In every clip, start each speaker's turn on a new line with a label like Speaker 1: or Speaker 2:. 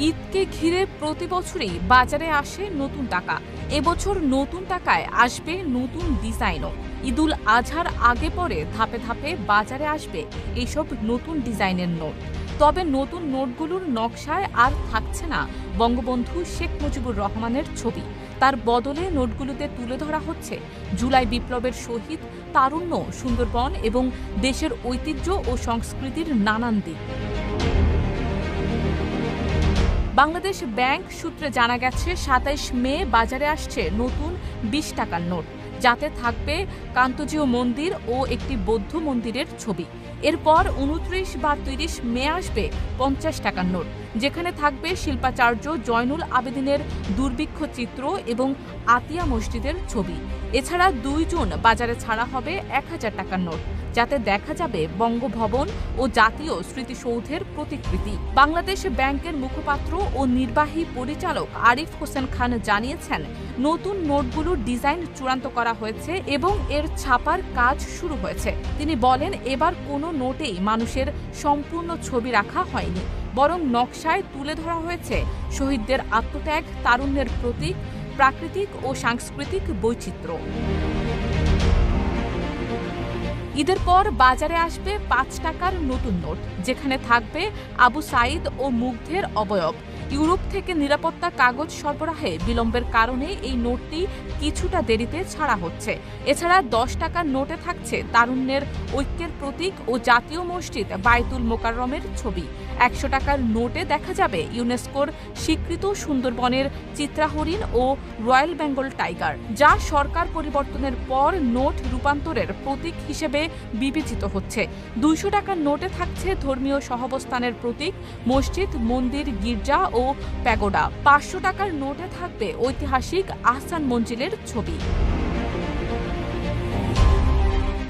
Speaker 1: ঈদকে ঘিরে প্রতি বছরই বাজারে আসে নতুন টাকা। এবছর নতুন টাকায় আসবে নতুন ডিজাইনও। ঈদুল আজহার আগে পরে ধাপে ধাপে বাজারে আসবে এইসব নতুন ডিজাইনের নোট। তবে নতুন নোটগুলোর নকশায় আর থাকছে না বঙ্গবন্ধু শেখ মুজিবুর রহমানের ছবি। তার বদলে নোটগুলোতে তুলে ধরা হচ্ছে জুলাই বিপ্লবের শহীদ, তারুণ্য, সুন্দরবন এবং দেশের ঐতিহ্য ও সংস্কৃতির নানান দিক। বাংলাদেশ ব্যাংক সূত্রে জানা গেছে ২৭ মে বাজারে আসছে নতুন ২০ টাকার নোট, যাতে থাকবে কান্তজিউ মন্দির ও একটি বৌদ্ধ মন্দিরের ছবি। এরপর ২৯ বা ৩০ মে আসবে ৫০ টাকার নোট, যেখানে থাকবে শিল্পাচার্য জয়নুল আবেদিনের দুর্ভিক্ষ চিত্র এবং আতিয়া মসজিদের ছবি। এছাড়া ২ জুন বাজারে ছাড়া হবে ১০০০ টাকার নোট, যাতে দেখা যাবে বঙ্গভবন ও জাতীয় স্মৃতিসৌধের প্রতিকৃতি। বাংলাদেশ ব্যাংকের মুখপাত্র ও নির্বাহী পরিচালক আরিফ হোসেন খান জানিয়েছেন, নতুন নোটগুলোর ডিজাইন চূড়ান্ত করা হয়েছে এবং এর ছাপার কাজ শুরু হয়েছে। তিনি বলেন, এবার কোনো নোটেই মানুষের সম্পূর্ণ ছবি রাখা হয়নি, বরং নকশায় তুলে ধরা হয়েছে শহীদদের আত্মত্যাগ, তারুণ্যের প্রতীক, প্রাকৃতিক ও সাংস্কৃতিক বৈচিত্র্য। ঈদের পর বাজারে আসবে ৫ টাকার নতুন নোট, যেখানে থাকবে আবু সাঈদ ও মুগ্ধের অবয়ব। ইউরোপ থেকে নিরাপত্তা কাগজ সরবরাহে বিলম্বের কারণে এই নোটটি কিছুটা দেরিতে ছাড়া হচ্ছে। এছাড়া ১০ টাকার নোটে থাকছে তারুণ্যের ঐক্যের প্রতীক ও জাতীয় মসজিদ বায়তুল মোকাররমের ছবি। ১০০ টাকার নোটে দেখা যাবে ইউনেস্কোর স্বীকৃত সুন্দরবনের চিত্রাহরিণ ও রয়্যাল বেঙ্গল টাইগার, যা সরকার পরিবর্তনের পর নোট রূপান্তরের প্রতীক হিসেবে বিবেচিত হচ্ছে। ২০০ টাকার নোটে থাকছে ধর্মীয় সহাবস্থানের প্রতীক, মসজিদ, মন্দির, গির্জা ও প্যাগোডা। ৫০০ টাকার নোটে থাকবে ঐতিহাসিক আহসান মঞ্জিলের ছবি।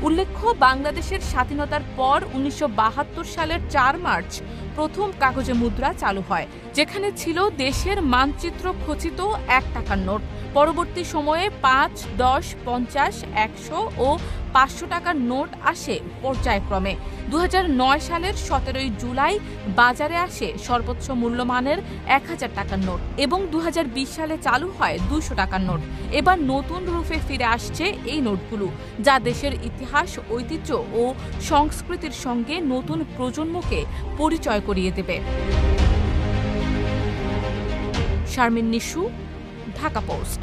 Speaker 1: উল্লেখ্য, বাংলাদেশের স্বাধীনতার পর ১৯৭২ সালের ৪ মার্চ প্রথম কাগজে মুদ্রা চালু হয়, যেখানে ছিল দেশের মানচিত্র খচিত ১ টাকার নোট। পরবর্তী সময়ে ৫, ১০, ৫০, ১০০ ও ৫০০ টাকার নোট আসে পর্যায়ক্রমে। ২০০৯ সালের ১৭ জুলাই বাজারে আসে সর্বোচ্চ মূল্যমানের ১০০০ টাকার নোট এবং ২০২০ সালে চালু হয় ২০০ টাকার নোট। এবার নতুন রূপে ফিরে আসছে এই নোটগুলো, যা দেশের ইতিহাস, ঐতিহ্য ও সংস্কৃতির সঙ্গে নতুন প্রজন্মকে পরিচয় করিয়ে দেবে। শারমিন নিশু, ঢাকা পোস্ট।